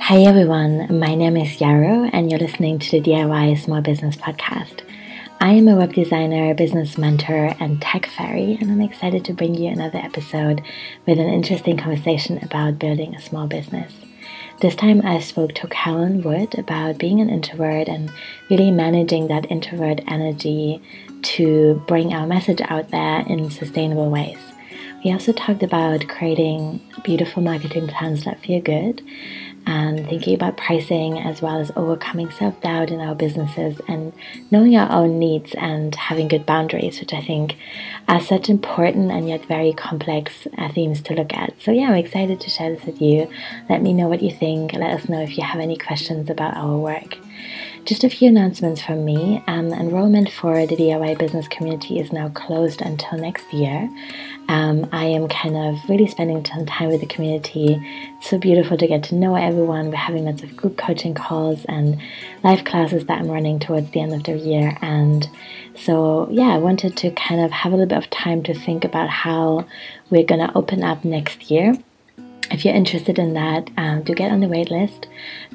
Hi everyone, my name is Yaro and you're listening to the DIY Small Business Podcast. I am a web designer, business mentor, and tech fairy, and I'm excited to bring you another episode with an interesting conversation about building a small business. This time I spoke to Carolyn Wood about being an introvert and really managing that introvert energy to bring our message out there in sustainable ways. We also talked about creating beautiful marketing plans that feel good and thinking about pricing as well as overcoming self-doubt in our businesses and knowing our own needs and having good boundaries, which I think are such important and yet very complex themes to look at. So yeah, I'm excited to share this with you. Let me know what you think. Let us know if you have any questions about our work. Just a few announcements from me. Enrollment for the DIY business community is now closed until next year. I am kind of really spending some time with the community. It's so beautiful to get to know everyone. We're having lots of group coaching calls and live classes that I'm running towards the end of the year. And so, yeah, I wanted to kind of have a little bit of time to think about how we're going to open up next year. If you're interested in that, do get on the wait list.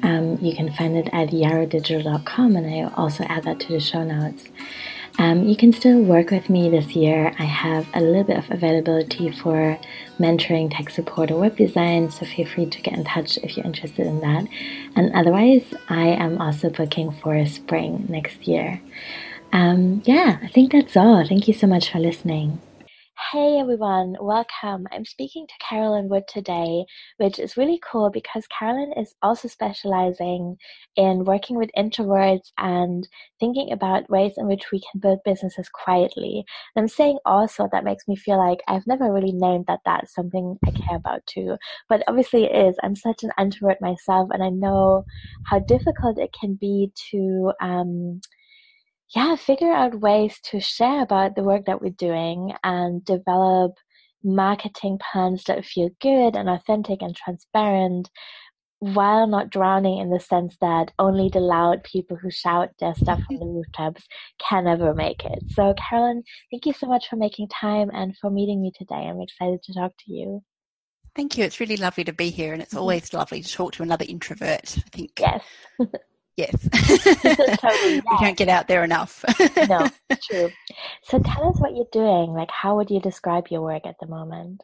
You can find it at yarodigital.com, and I also add that to the show notes. You can still work with me this year. I have a little bit of availability for mentoring, tech support, or web design, so feel free to get in touch if you're interested in that. And otherwise, I am also booking for spring next year. I think that's all. Thank you so much for listening. Hey everyone, welcome. I'm speaking to Carolyn Wood today, which is really cool because Carolyn is also specializing in working with introverts and thinking about ways in which we can build businesses quietly. And I'm saying also that makes me feel like I've never really named that that's something I care about too. But obviously it is. I'm such an introvert myself, and I know how difficult it can be to figure out ways to share about the work that we're doing and develop marketing plans that feel good and authentic and transparent while not drowning in the sense that only the loud people who shout their stuff from the rooftops can ever make it. So Carolyn, thank you so much for making time and for meeting me today. I'm excited to talk to you. Thank you. It's really lovely to be here, and it's always lovely to talk to another introvert, I think. Yes. Yes. Totally, yeah. We don't get out there enough. No, it's true. So tell us what you're doing. Like, how would you describe your work at the moment?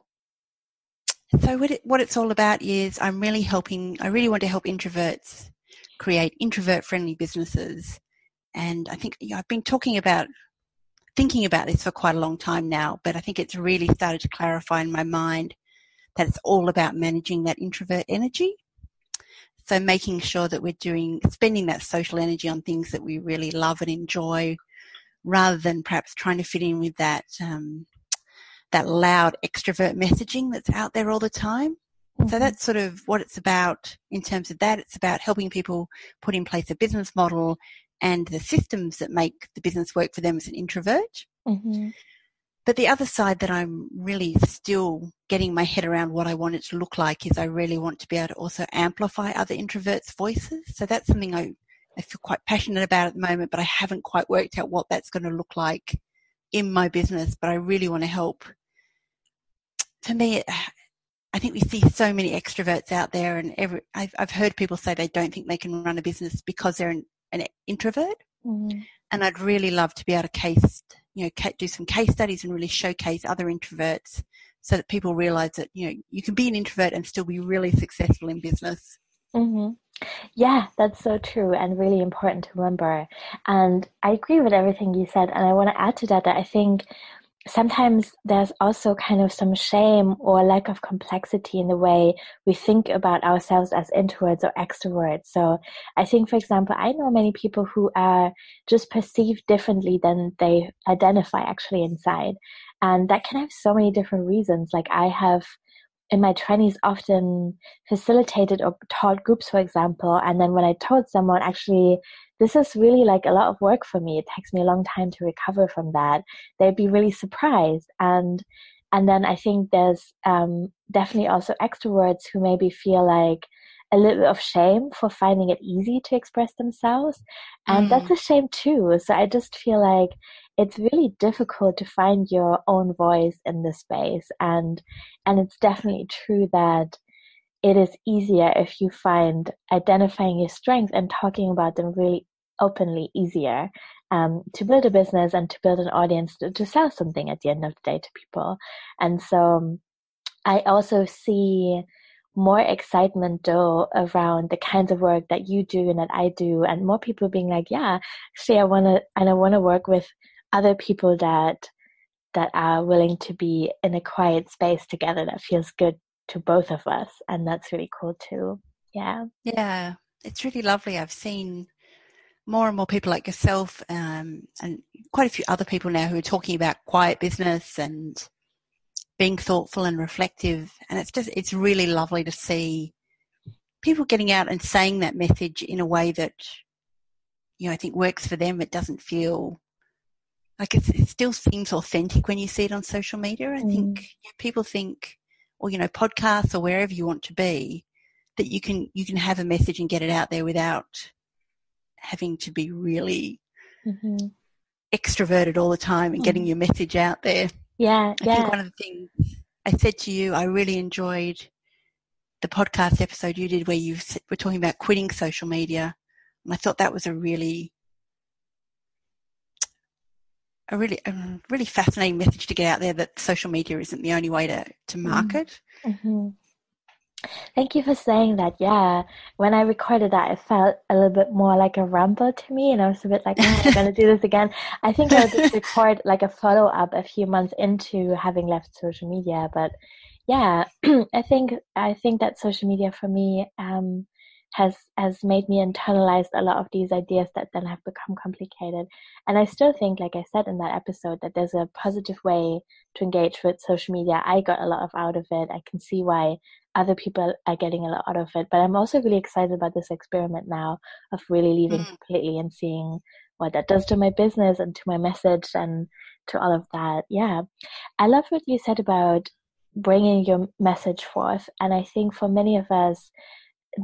So what it's all about is I really want to help introverts create introvert-friendly businesses. And I think I've been thinking about this for quite a long time now, but I think it's really started to clarify in my mind that it's all about managing that introvert energy. So making sure that we're spending that social energy on things that we really love and enjoy, rather than perhaps trying to fit in with that loud extrovert messaging that's out there all the time. Mm-hmm. So that's sort of what it's about in terms of that. It's about helping people put in place a business model and the systems that make the business work for them as an introvert. Mm-hmm. But the other side that I'm really still getting my head around what I want it to look like is I really want to be able to also amplify other introverts' voices. So that's something I feel quite passionate about at the moment, but I haven't quite worked out what that's going to look like in my business. But I really want to help. For me, I think we see so many extroverts out there, and I've heard people say they don't think they can run a business because they're an introvert. Mm-hmm. And I'd really love to be able to do some case studies and really showcase other introverts so that people realize that, you can be an introvert and still be really successful in business. Mm-hmm. Yeah, that's so true and really important to remember. And I agree with everything you said. And I want to add to that I think sometimes there's also kind of some shame or lack of complexity in the way we think about ourselves as introverts or extroverts. So I think, for example, I know many people who are just perceived differently than they identify actually inside. And that can have so many different reasons. Like I have in my 20s often facilitated or taught groups, for example. And then when I told someone, actually, this is really like a lot of work for me. It takes me a long time to recover from that. They'd be really surprised. And then I think there's definitely also extroverts who maybe feel like a little bit of shame for finding it easy to express themselves. And that's a shame too. So I just feel like it's really difficult to find your own voice in this space. And it's definitely true that it is easier if you find identifying your strengths and talking about them really openly easier, to build a business and to build an audience to sell something at the end of the day to people. And so I also see more excitement though around the kinds of work that you do and that I do, and more people being like, yeah, actually I want to work with other people that are willing to be in a quiet space together that feels good to both of us. And that's really cool too. Yeah. Yeah, it's really lovely. I've seen more and more people like yourself, and quite a few other people now who are talking about quiet business and being thoughtful and reflective. And it's really lovely to see people getting out and saying that message in a way that, I think works for them. It doesn't feel like it still seems authentic when you see it on social media. I think people think, or, podcasts or wherever you want to be, that you can have a message and get it out there without having to be really extroverted all the time and getting your message out there. Yeah. I think one of the things I said to you, I really enjoyed the podcast episode you did where you were talking about quitting social media. And I thought that was a really fascinating message to get out there, that social media isn't the only way to market. Thank you for saying that. Yeah, when I recorded that, it felt a little bit more like a ramble to me, and I was a bit like, oh, I'm going to do this again. I think I'll just record like a follow-up a few months into having left social media. But yeah, I think that social media for me has made me internalize a lot of these ideas that then have become complicated. And I still think, like I said in that episode, that there's a positive way to engage with social media. I got a lot out of it. I can see why other people are getting a lot out of it. But I'm also really excited about this experiment now of really leaving completely and seeing what that does to my business and to my message and to all of that. Yeah. I love what you said about bringing your message forth. And I think for many of us,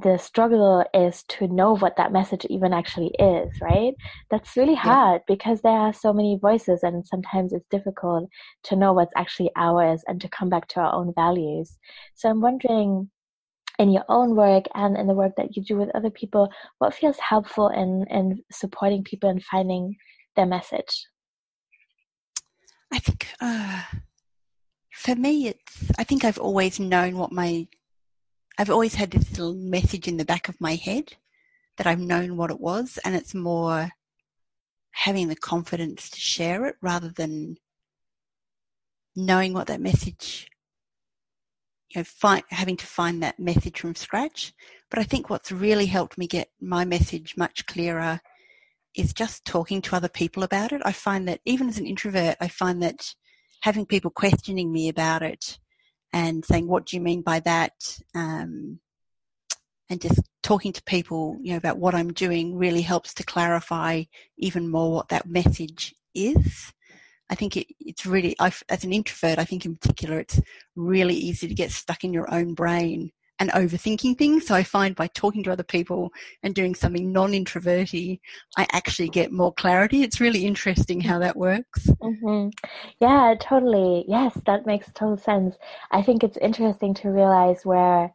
the struggle is to know what that message even actually is, right? That's really hard because there are so many voices, and sometimes it's difficult to know what's actually ours and to come back to our own values. So I'm wondering, in your own work and in the work that you do with other people, what feels helpful in supporting people and finding their message? I think for me, I think I've always known I've always had this little message in the back of my head that I've known what it was, and it's more having the confidence to share it rather than knowing what that message, having to find that message from scratch. But I think what's really helped me get my message much clearer is just talking to other people about it. I find that even as an introvert, I find that having people questioning me about it and saying, what do you mean by that? And just talking to people, about what I'm doing really helps to clarify even more what that message is. I think it's really, as an introvert, I think in particular, it's really easy to get stuck in your own brain and overthinking things. So I find by talking to other people and doing something non-introverty, I actually get more clarity. It's really interesting how that works. Yeah, totally. Yes, that makes total sense. I think it's interesting to realize where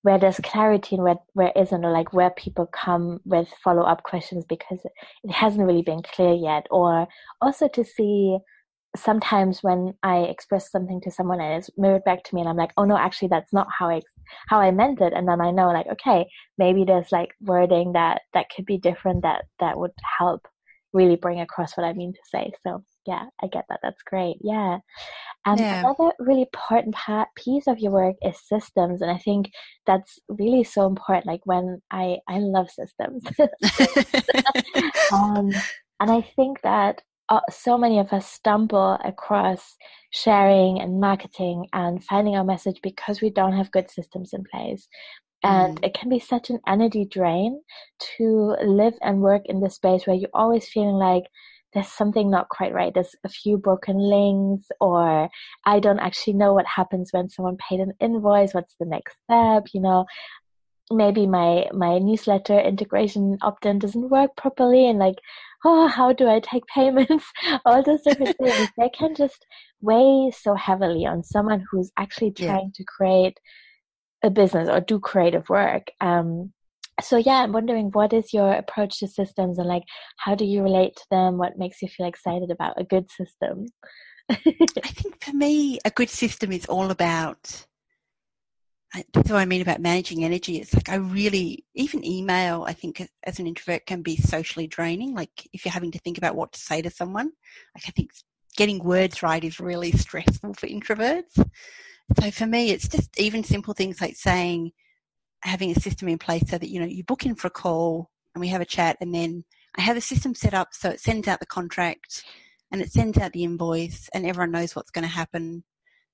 there's clarity and where isn't, or like where people come with follow-up questions because it hasn't really been clear yet. Or also to see sometimes when I express something to someone and it's mirrored back to me and I'm like, oh no, actually that's not how I meant it. And then I know, like, okay, maybe there's like wording that could be different that would help really bring across what I mean to say. So yeah, I get that. That's great. Yeah. Another really important piece of your work is systems. And I think that's really so important. Like when I love systems. And I think that so many of us stumble across sharing and marketing and finding our message because we don't have good systems in place. And it can be such an energy drain to live and work in this space where you're always feeling like there's something not quite right. There's a few broken links, or I don't actually know what happens when someone paid an invoice. What's the next step? Maybe my newsletter integration opt-in doesn't work properly, and like, oh, how do I take payments? All those different things. They can just weigh so heavily on someone who's actually trying to create a business or do creative work. So yeah, I'm wondering, what is your approach to systems, and like how do you relate to them? What makes you feel excited about a good system? I think for me, a good system is all about, that's what I mean about managing energy. It's like even email, I think as an introvert can be socially draining. Like if you're having to think about what to say to someone, like I think getting words right is really stressful for introverts. So for me, it's just even simple things like having a system in place so that, you book in for a call and we have a chat, and then I have a system set up so it sends out the contract and it sends out the invoice and everyone knows what's going to happen.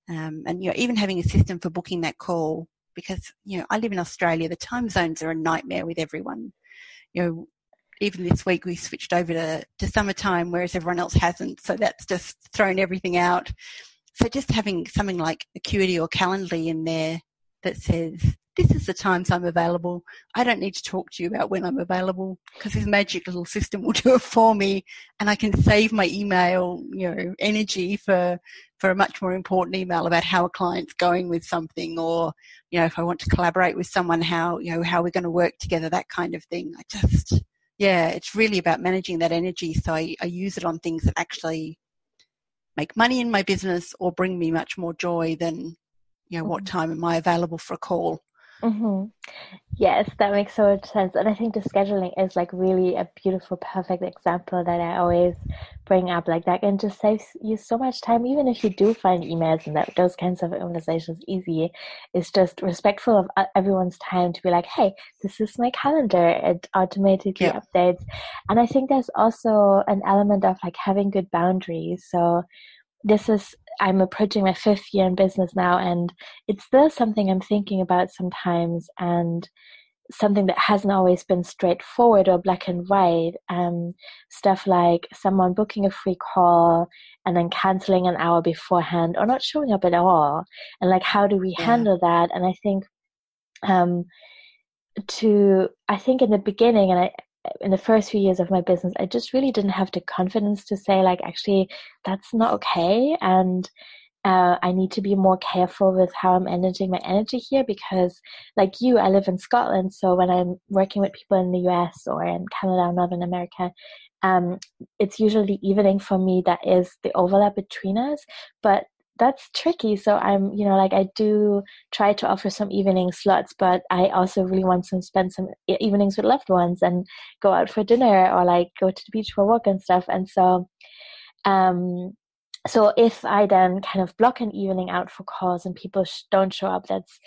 And even having a system for booking that call, because I live in Australia, the time zones are a nightmare with everyone. Even this week we switched over to summertime, whereas everyone else hasn't, so that's just thrown everything out. So just having something like Acuity or Calendly in there that says, this is the times I'm available. I don't need to talk to you about when I'm available, because this magic little system will do it for me, and I can save my email, energy for a much more important email about how a client's going with something, or, if I want to collaborate with someone, how we're going to work together, that kind of thing. It's really about managing that energy. So I use it on things that actually make money in my business or bring me much more joy than, what time am I available for a call? Mm-hmm. Yes, that makes so much sense. And I think the scheduling is like really a beautiful, perfect example that I always bring up. Like that can just save you so much time, even if you do find emails and those kinds of conversations easy. It's just respectful of everyone's time to be like, hey, this is my calendar. It automatically updates. And I think there's also an element of like having good boundaries. So I'm approaching my 5th year in business now, and it's still something I'm thinking about sometimes, and something that hasn't always been straightforward or black and white. Stuff like someone booking a free call and then canceling an hour beforehand or not showing up at all. And like, how do we handle that? And I think, I think in the beginning, and in the first few years of my business, I just really didn't have the confidence to say, like, actually, that's not okay. And I need to be more careful with how I'm managing my energy here, because like you, I live in Scotland. So when I'm working with people in the US or in Canada or Northern America, it's usually evening for me. That is the overlap between us. But that's tricky. So I'm, like I do try to offer some evening slots, but I also really want to spend some evenings with loved ones and go out for dinner or like go to the beach for a walk and stuff. And so if I then kind of block an evening out for calls and people don't show up, that's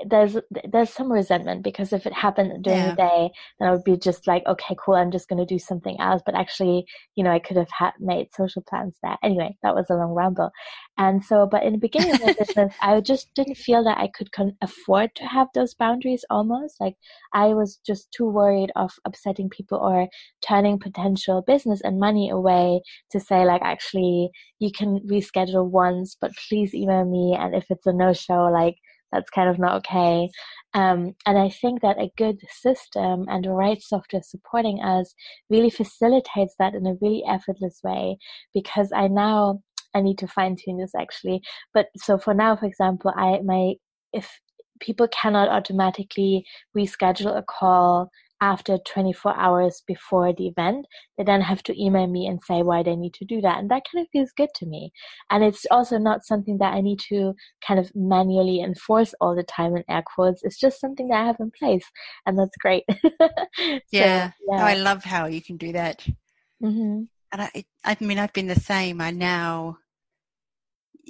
there's some resentment, because if it happened during the day, then I would be just like, okay, cool, I'm just going to do something else. But actually, I could have made social plans there. Anyway, that was a long ramble. And so, but in the beginning of my business, I just didn't feel that I could afford to have those boundaries almost. Like I was just too worried of upsetting people or turning potential business and money away to say, like, actually, you can reschedule once, but please email me. And if it's a no-show, like, that's kind of not okay. And I think that a good system and the right software supporting us really facilitates that in a really effortless way, because I need to fine tune this actually. But so for now, for example, if people cannot automatically reschedule a call after 24 hours before the event, they then have to email me and say why they need to do that. And that kind of feels good to me. And it's also not something that I need to kind of manually enforce all the time in air quotes. It's just something that I have in place. And that's great. Yeah. Oh, I love how you can do that. Mm-hmm. And I mean, I've been the same. I now,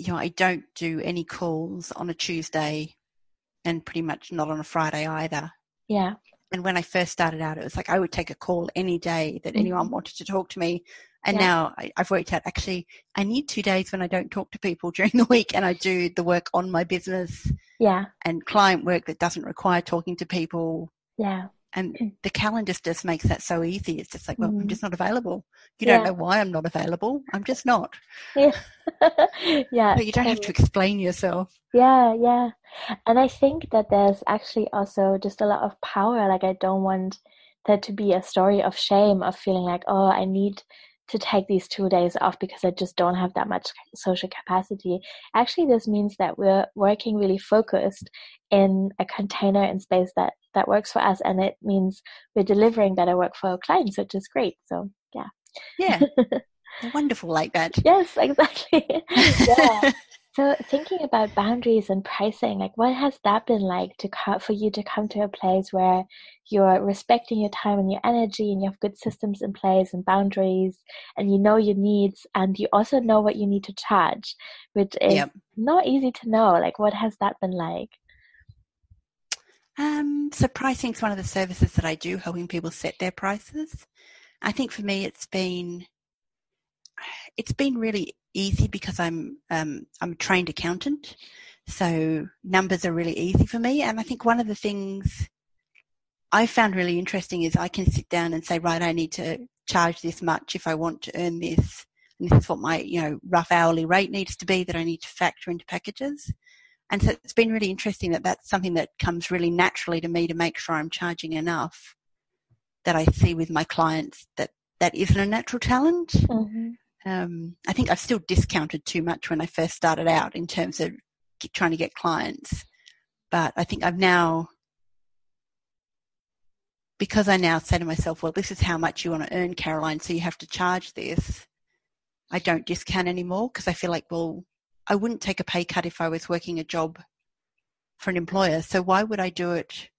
I don't do any calls on a Tuesday and pretty much not on a Friday either. Yeah. And when I first started out, it was like I would take a call any day that anyone wanted to talk to me. And now I've worked out, actually, I need 2 days when I don't talk to people during the week, and I do the work on my business and client work that doesn't require talking to people. Yeah. And the calendar just makes that so easy. It's just like, well, I'm just not available. You don't know why I'm not available. I'm just not. Yeah. Yeah. So you don't have to explain yourself. Yeah, yeah. And I think that there's actually also just a lot of power. Like I don't want there to be a story of shame, of feeling like, oh, I need to take these 2 days off because I just don't have that much social capacity. Actually, this means that we're working really focused in a container and space that works for us, and it means we're delivering better work for our clients, which is great. So Yeah. They're wonderful like that. Yes, exactly. Yeah. So thinking about boundaries and pricing, like what has that been like for you to come to a place where you're respecting your time and your energy, and you have good systems in place and boundaries, and you know your needs, and you also know what you need to charge, which is not easy to know. Like, what has that been like? So pricing is one of the services that I do, helping people set their prices. I think for me, it's been really easy because I'm a trained accountant, so numbers are really easy for me. And I think one of the things I found really interesting is I can sit down and say, right, I need to charge this much if I want to earn this, and this is what my rough hourly rate needs to be that I need to factor into packages. And so it's been really interesting that that's something that comes really naturally to me to make sure I'm charging enough that I see with my clients that isn't a natural talent. Mm-hmm. I think I've still discounted too much when I first started out in terms of trying to get clients. But I think I've now, because I now say to myself, well, this is how much you want to earn, Caroline, so you have to charge this. I don't discount anymore because I feel like, well, I wouldn't take a pay cut if I was working a job for an employer. So why would I do it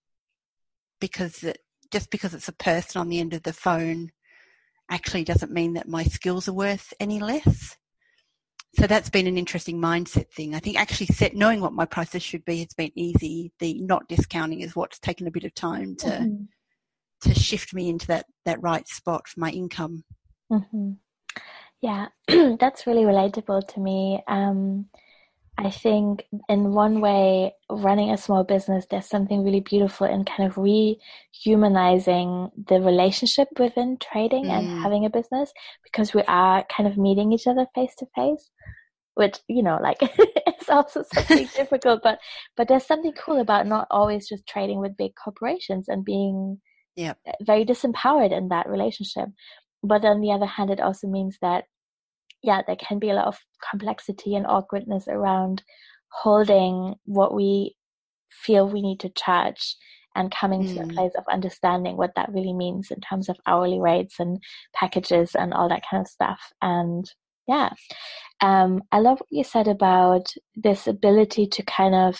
just because it's a person on the end of the phone actually doesn't mean that my skills are worth any less. So that's been an interesting mindset thing. I think actually knowing what my prices should be has been easy. The not discounting is what's taken a bit of time to shift me into that right spot for my income. Mm-hmm. Yeah, that's really relatable to me. I think in one way, running a small business, there's something really beautiful in kind of rehumanizing the relationship within trading and having a business, because we are kind of meeting each other face to face, which, like it's also something difficult, but there's something cool about not always just trading with big corporations and being very disempowered in that relationship. But on the other hand, it also means that there can be a lot of complexity and awkwardness around holding what we feel we need to charge and coming to a place of understanding what that really means in terms of hourly rates and packages and all that kind of stuff. And I love what you said about this ability to kind of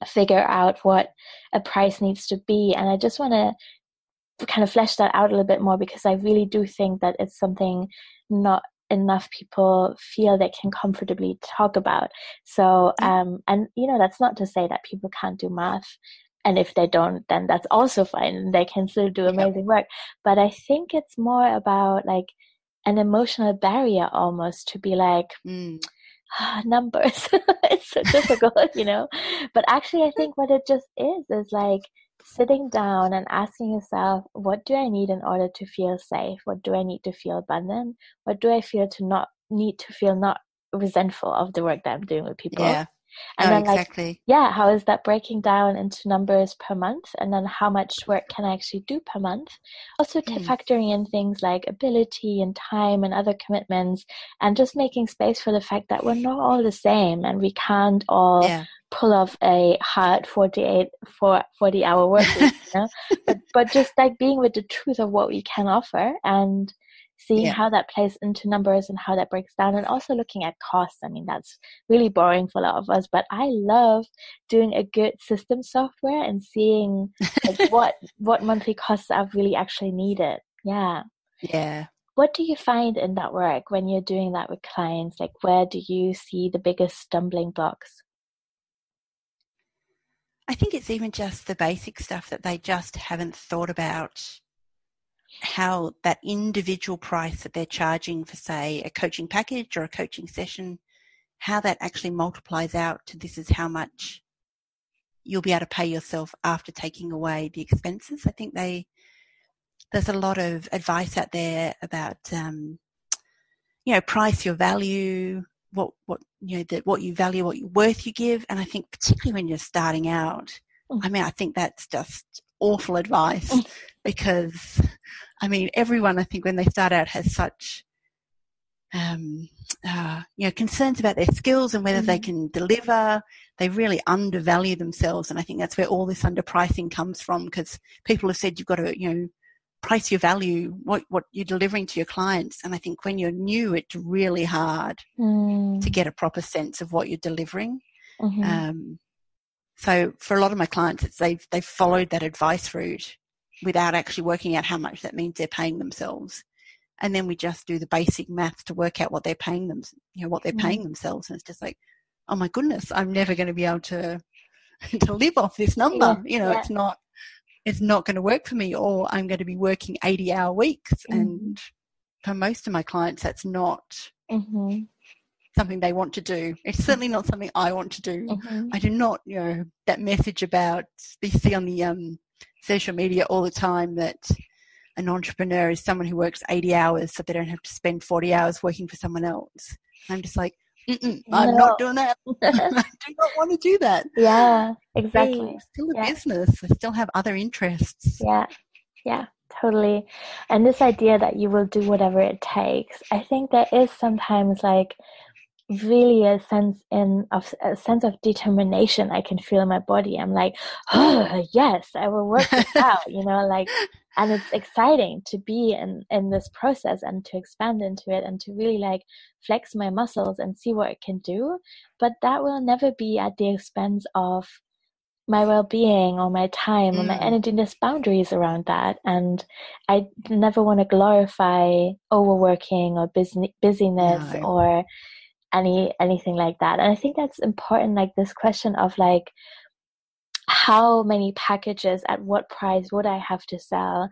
figure out what a price needs to be. And I just want to kind of flesh that out a little bit more, because I really do think that it's something not enough people feel they can comfortably talk about. So, and that's not to say that people can't do math. And if they don't, then that's also fine. They can still do amazing work. But I think it's more about like an emotional barrier almost to be like, numbers. It's so difficult, But actually, I think what it just is like sitting down and asking yourself, what do I need in order to feel safe? What do I need to feel abundant? What do I feel to not need to feel not resentful of the work that I'm doing with people? Yeah. And then exactly. how is that breaking down into numbers per month? And then how much work can I actually do per month? Also factoring in things like ability and time and other commitments, and just making space for the fact that we're not all the same and we can't all pull off a hard 40-hour work week, but just like being with the truth of what we can offer and seeing how that plays into numbers and how that breaks down, and also looking at costs. I mean, that's really boring for a lot of us, but I love doing a good system software and seeing like what monthly costs are really actually needed. Yeah. What do you find in that work when you're doing that with clients? Like, where do you see the biggest stumbling blocks? I think it's even just the basic stuff that they just haven't thought about, how that individual price that they're charging for, say, a coaching package or a coaching session, how that actually multiplies out to this is how much you'll be able to pay yourself after taking away the expenses. I think there's a lot of advice out there about, price your value, what you value, what worth you give. And I think particularly when you're starting out, I think that's just awful advice because I mean, everyone, I think, when they start out has such, concerns about their skills and whether they can deliver. They really undervalue themselves. And I think that's where all this underpricing comes from, because people have said you've got to, price your value, what you're delivering to your clients. And I think when you're new, it's really hard to get a proper sense of what you're delivering. So for a lot of my clients, they've followed that advice route without actually working out how much that means they're paying themselves. And then we just do the basic math to work out what they're paying them, what they're paying themselves. And it's just like, oh my goodness, I'm never going to be able to live off this number. It's not going to work for me, or I'm going to be working 80-hour weeks. And for most of my clients, that's not something they want to do. It's certainly not something I want to do. I do not, that message about, you see on the social media all the time that an entrepreneur is someone who works 80 hours so they don't have to spend 40 hours working for someone else. I'm just like, I'm not doing that. I do not want to do that. Yeah, exactly. It's still a business. I still have other interests. Yeah, totally. And this idea that you will do whatever it takes, I think there is sometimes like really a sense of determination I can feel in my body. I'm like, oh yes, I will work this out, and it's exciting to be in this process and to expand into it and to really like flex my muscles and see what it can do. But that will never be at the expense of my well-being or my time or my energy. There's boundaries around that, and I never want to glorify overworking or busyness or anything like that. And I think that's important, like this question of like, how many packages at what price would I have to sell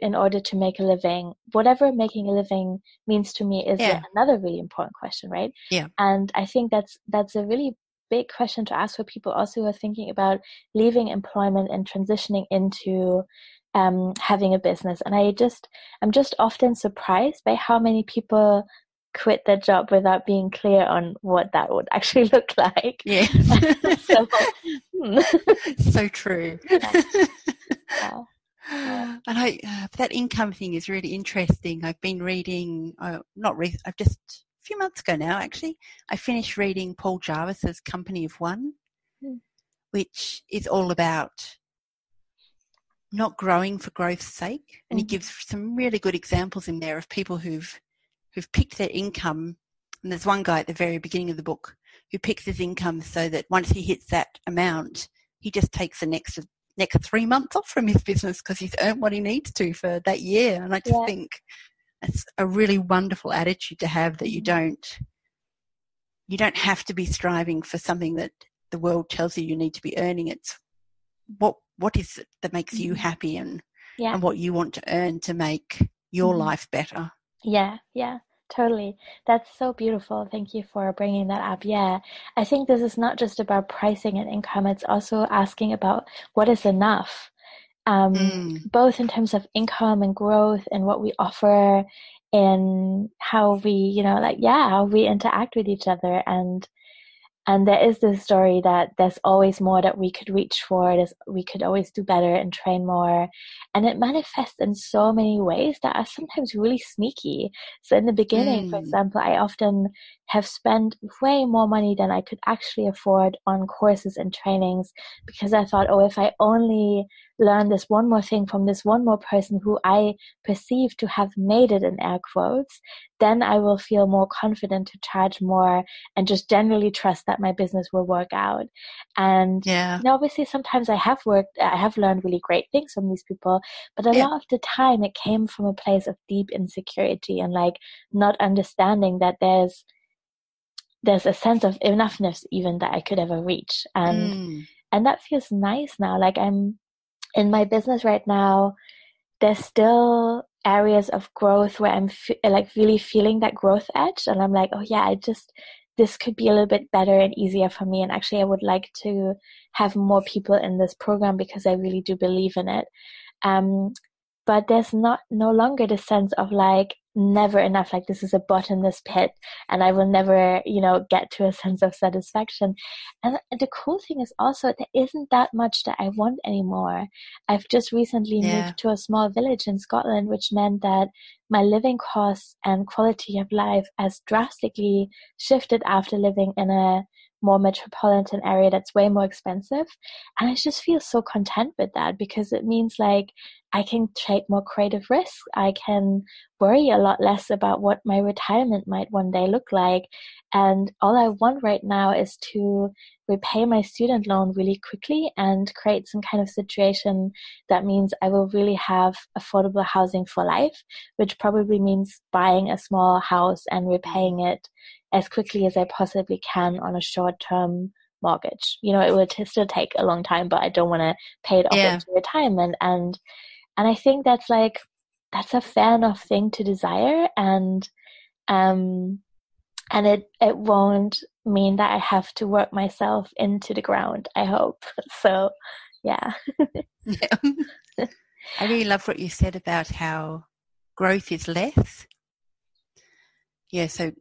in order to make a living? Whatever making a living means to me is another really important question, right? And I think that's a really big question to ask for people also who are thinking about leaving employment and transitioning into having a business. And I'm just often surprised by how many people quit their job without being clear on what that would actually look like. Yeah. So true. And that income thing is really interesting. I've been reading, I've just a few months ago now, actually, I finished reading Paul Jarvis's Company of One, which is all about not growing for growth's sake. And he gives some really good examples in there of people who've picked their income. And there's one guy at the very beginning of the book who picks his income so that once he hits that amount, he just takes the next 3 months off from his business because he's earned what he needs to for that year. And I just think it's a really wonderful attitude to have, that you don't have to be striving for something that the world tells you need to be earning. It's what is it that makes you happy and what you want to earn to make your life better. Yeah, totally. That's so beautiful. Thank you for bringing that up. Yeah, I think this is not just about pricing and income. It's also asking about what is enough, both in terms of income and growth and what we offer and how we, how we interact with each other. And there is this story that there's always more that we could reach for. We could always do better and train more. And it manifests in so many ways that are sometimes really sneaky. So in the beginning, for example, I often have spent way more money than I could actually afford on courses and trainings because I thought, if I only learn this one more thing from this one more person who I perceive to have made it, in air quotes, then I will feel more confident to charge more and just generally trust that my business will work out. And obviously sometimes I have learned really great things from these people, but a lot of the time it came from a place of deep insecurity and like not understanding that there's a sense of enoughness even that I could ever reach. And that feels nice now. Like I'm in my business right now, there's still areas of growth where I'm really feeling that growth edge. And I'm like, this could be a little bit better and easier for me. And actually I would like to have more people in this program because I really do believe in it. But there's no longer the sense of like, never enough, like this is a bottomless pit and I will never, get to a sense of satisfaction. And the cool thing is also there isn't that much that I want anymore. I've just recently moved to a small village in Scotland, which meant that my living costs and quality of life has drastically shifted after living in a more metropolitan area that's way more expensive. And I just feel so content with that, because it means like I can take more creative risks. I can worry a lot less about what my retirement might one day look like. And all I want right now is to repay my student loan really quickly and create some kind of situation that means I will really have affordable housing for life, which probably means buying a small house and repaying it as quickly as I possibly can on a short-term mortgage. It will still take a long time, but I don't want to pay it off into retirement. And I think that's a fair enough thing to desire, and it won't mean that I have to work myself into the ground, I hope. So, yeah. I really love what you said about how growth is less. Yeah, so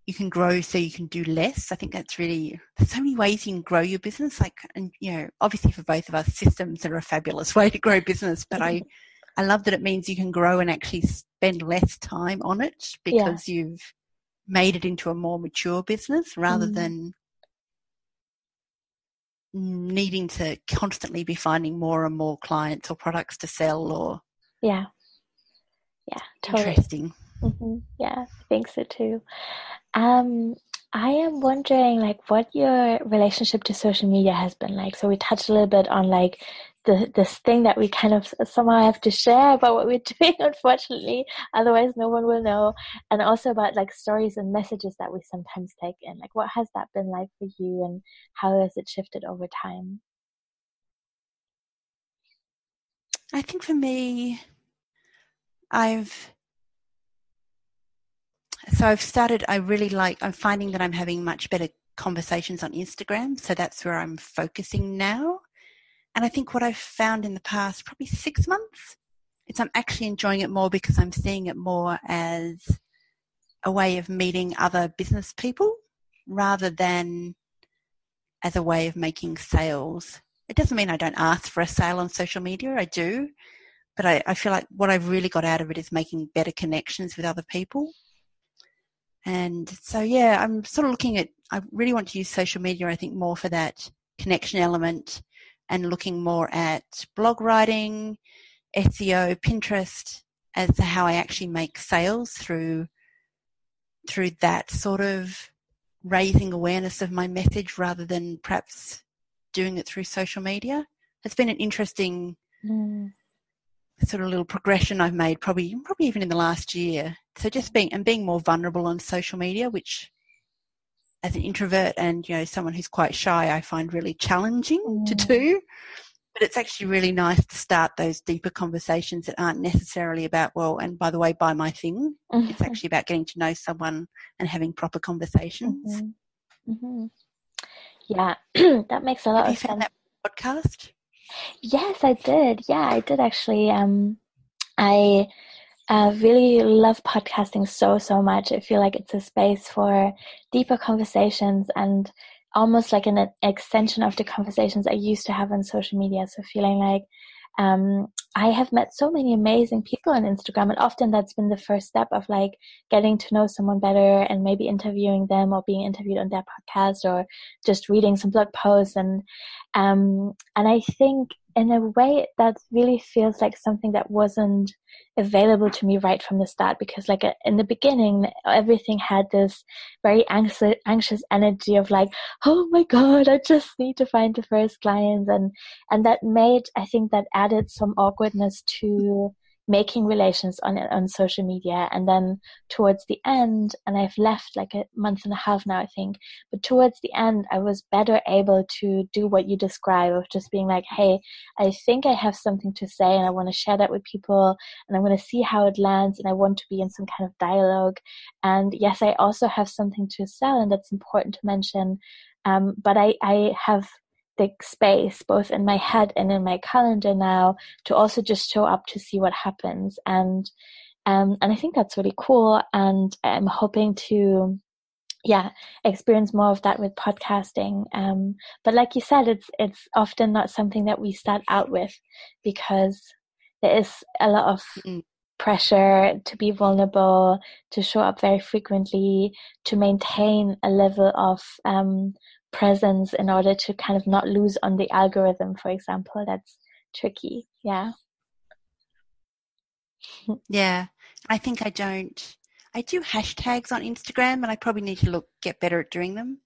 you can grow so you can do less. I think that's really, there's so many ways you can grow your business. And obviously for both of us, systems are a fabulous way to grow business, but I love that it means you can grow and actually spend less time on it because you've made it into a more mature business rather than needing to constantly be finding more and more clients or products to sell or. Yeah, totally. Interesting. Mm-hmm. Yeah, I think so too. I am wondering what your relationship to social media has been like. So we touched a little bit on this thing that we kind of somehow have to share about what we're doing, unfortunately, otherwise no one will know. And also about stories and messages that we sometimes take in. What has that been like for you, and how has it shifted over time? I think for me, I'm finding that I'm having much better conversations on Instagram. So that's where I'm focusing now. And I think what I've found in the past probably 6 months is I'm actually enjoying it more because I'm seeing it more as a way of meeting other business people rather than as a way of making sales. It doesn't mean I don't ask for a sale on social media. I do. But I feel like what I've really got out of it is making better connections with other people. And so, I'm sort of I really want to use social media, I think, more for that connection element and looking more at blog writing, SEO, Pinterest as to how I actually make sales through that sort of raising awareness of my message rather than perhaps doing it through social media. It's been an interesting sort of little progression I've made probably even in the last year. So just being more vulnerable on social media, which as an introvert and, someone who's quite shy, I find really challenging to do. But it's actually really nice to start those deeper conversations that aren't necessarily about, well, and by the way, buy my thing. It's actually about getting to know someone and having proper conversations. Yeah, that makes a lot of sense. Have you found that podcast? Yes, I did. Yeah, I did actually. I really love podcasting so much. I feel like it's a space for deeper conversations and almost like an extension of the conversations I used to have on social media. So feeling like I have met so many amazing people on Instagram, and often that's been the first step of getting to know someone better and maybe interviewing them or being interviewed on their podcast or just reading some blog posts. And I think in a way that really feels like something that wasn't available to me right from the start, because in the beginning everything had this very anxious energy of oh my god, I just need to find the first clients, and that made, I think that added some awkwardness to making relations on social media. And then towards the end, and I've left a month and a half now, I think, but towards the end I was better able to do what you describe, of just being hey, I think I have something to say and I want to share that with people, and I want to see how it lands, and I want to be in some kind of dialogue. And yes, I also have something to sell, and that's important to mention, but I have the space both in my head and in my calendar now to also just show up to see what happens. And And I think that's really cool. And I'm hoping to, experience more of that with podcasting. But like you said, it's often not something that we start out with, because there is a lot of pressure to be vulnerable, to show up very frequently, to maintain a level of presence in order to kind of not lose on the algorithm, for example. That's tricky. Yeah. Yeah. I think I do hashtags on Instagram, and I probably need to get better at doing them.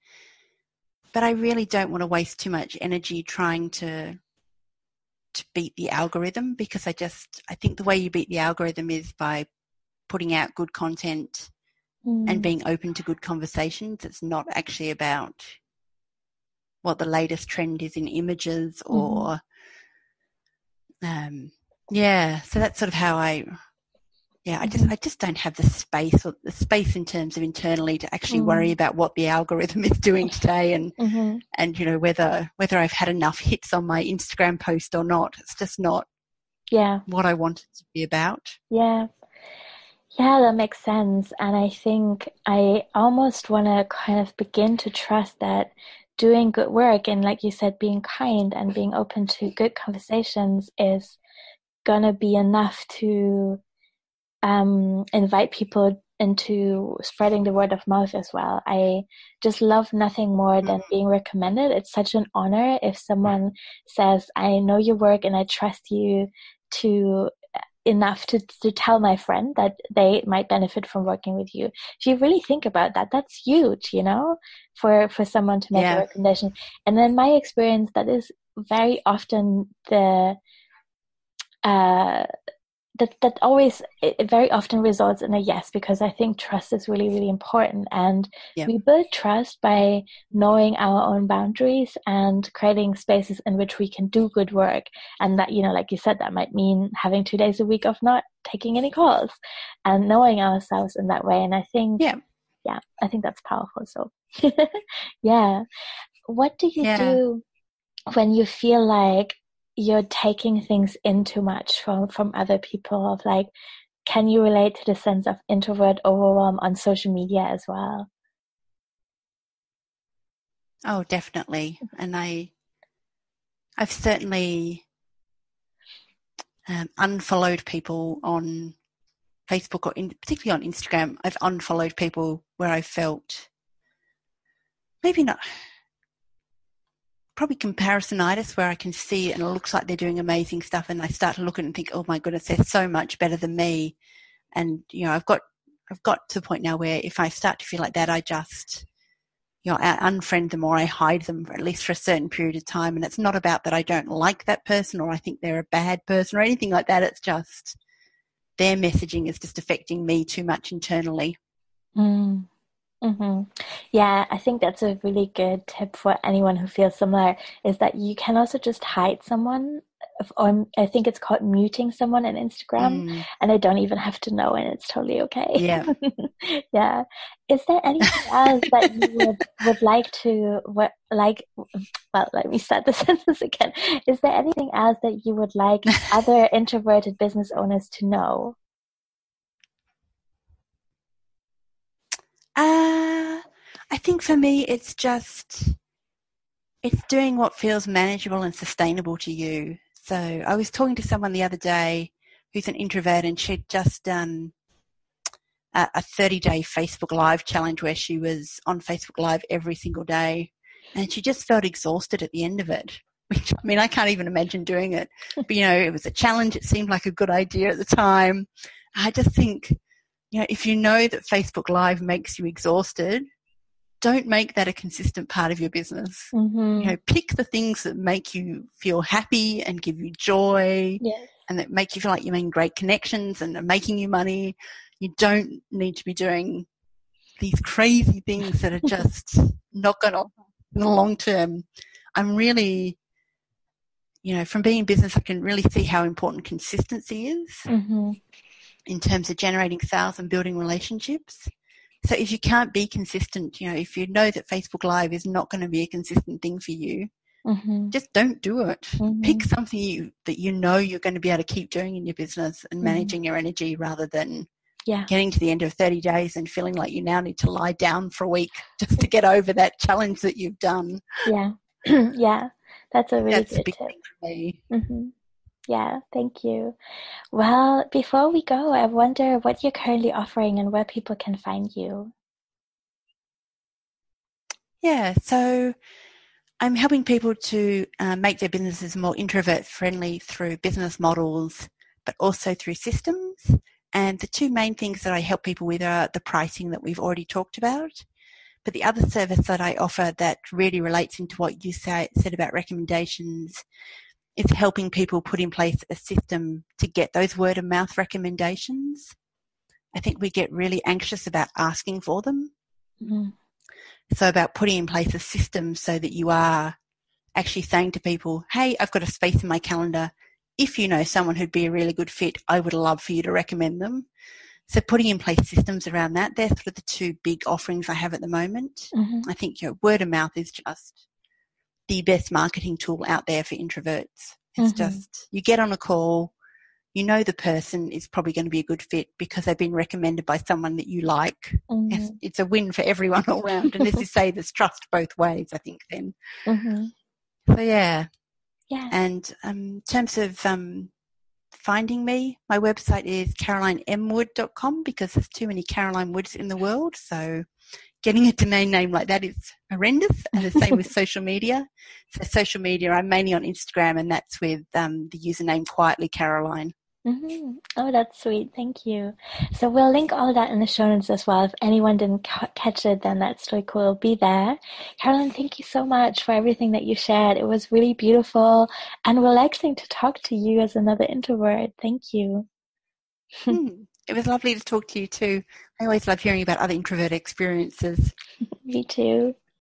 But I really don't want to waste too much energy trying to beat the algorithm, because I think the way you beat the algorithm is by putting out good content and being open to good conversations. It's not actually about what the latest trend is in images or so that's sort of how I just don't have the space in terms of internally to actually worry about what the algorithm is doing today, and whether I've had enough hits on my Instagram post or not. It's just not what I want it to be about. Yeah, that makes sense. And I think I almost want to kind of begin to trust that doing good work and, like you said, being kind and being open to good conversations is gonna be enough to invite people into spreading the word of mouth as well. I just love nothing more than being recommended. It's such an honor if someone says, I know your work and I trust you enough to tell my friend that they might benefit from working with you. If you really think about that, that's huge, for someone to make a recommendation. And in my experience, that is very often that always, it very often results in a yes, because I think trust is really, really important. And we build trust by knowing our own boundaries and creating spaces in which we can do good work. And that, like you said, that might mean having 2 days a week of not taking any calls and knowing ourselves in that way. And I think, I think that's powerful. So, what do you do when you feel like you're taking things in too much from other people? Of like, can you relate to the sense of introvert overwhelm on social media as well? Oh, definitely. And I've certainly unfollowed people on Facebook, or particularly on Instagram. I've unfollowed people where I felt probably comparisonitis, where I can see it and it looks like they're doing amazing stuff, and I start to look at it and think, oh my goodness, they're so much better than me. And I've got to the point now where if I start to feel like that, I just I unfriend them, or I hide them at least for a certain period of time. And it's not about that I don't like that person or I think they're a bad person or anything like that. It's just their messaging is just affecting me too much internally. Yeah, I think that's a really good tip for anyone who feels similar, is that you can also just hide someone, or I think it's called muting someone on Instagram, and they don't even have to know, and it's totally okay. Yeah. Yeah. Is there anything else that you would like to, let me start the sentence again. Is there anything else that you would like other introverted business owners to know? I think for me, it's doing what feels manageable and sustainable to you. So I was talking to someone the other day who's an introvert, and she'd just done a 30-day Facebook Live challenge where she was on Facebook Live every single day, and she just felt exhausted at the end of it. Which, I mean, I can't even imagine doing it. But, it was a challenge. It seemed like a good idea at the time. I just think, if you know that Facebook Live makes you exhausted, don't make that a consistent part of your business. Pick the things that make you feel happy and give you joy, and that make you feel like you're making great connections and are making you money. You don't need to be doing these crazy things that are just not going to, in the long term. I'm really, from being in business, I can really see how important consistency is in terms of generating sales and building relationships. So if you can't be consistent, if you know that Facebook Live is not going to be a consistent thing for you, just don't do it. Pick something that you're going to be able to keep doing in your business and managing your energy, rather than Yeah. Getting to the end of 30 days and feeling like you now need to lie down for a week just to get over that challenge that you've done. Yeah. Yeah. That's a really That's a good big tip. thing for me. Mm-hmm. Yeah, thank you. Well, before we go, I wonder what you're currently offering and where people can find you. Yeah, so I'm helping people to make their businesses more introvert friendly through business models, but also through systems. And the two main things that I help people with are the pricing that we've already talked about. But the other service that I offer that really relates into what you said about recommendations is helping people put in place a system to get those word of mouth recommendations. I think we get really anxious about asking for them. Mm-hmm. So about putting in place a system so that you are actually saying to people, hey, I've got a space in my calendar. If you know someone who'd be a really good fit, I would love for you to recommend them. So putting in place systems around that, they're sort of the two big offerings I have at the moment. Mm-hmm. I think word of mouth is just the best marketing tool out there for introverts. It's just, you get on a call, you know the person is probably going to be a good fit because they've been recommended by someone that you like. Mm-hmm. It's a win for everyone all round. And as you say, there's trust both ways, I think, then. Mm-hmm. So, yeah. Yeah. And in terms of finding me, my website is carolinemwood.com because there's too many Caroline Woods in the world. So getting a domain name like that is horrendous. And the same with social media. So social media, I'm mainly on Instagram, and that's with the username Quietly Caroline. Mm-hmm. Oh, that's sweet. Thank you. So we'll link all that in the show notes as well. If anyone didn't catch it, then that story will be there. Caroline, thank you so much for everything that you shared. It was really beautiful and relaxing to talk to you as another introvert. Thank you. It was lovely to talk to you too. I always love hearing about other introvert experiences. Me too.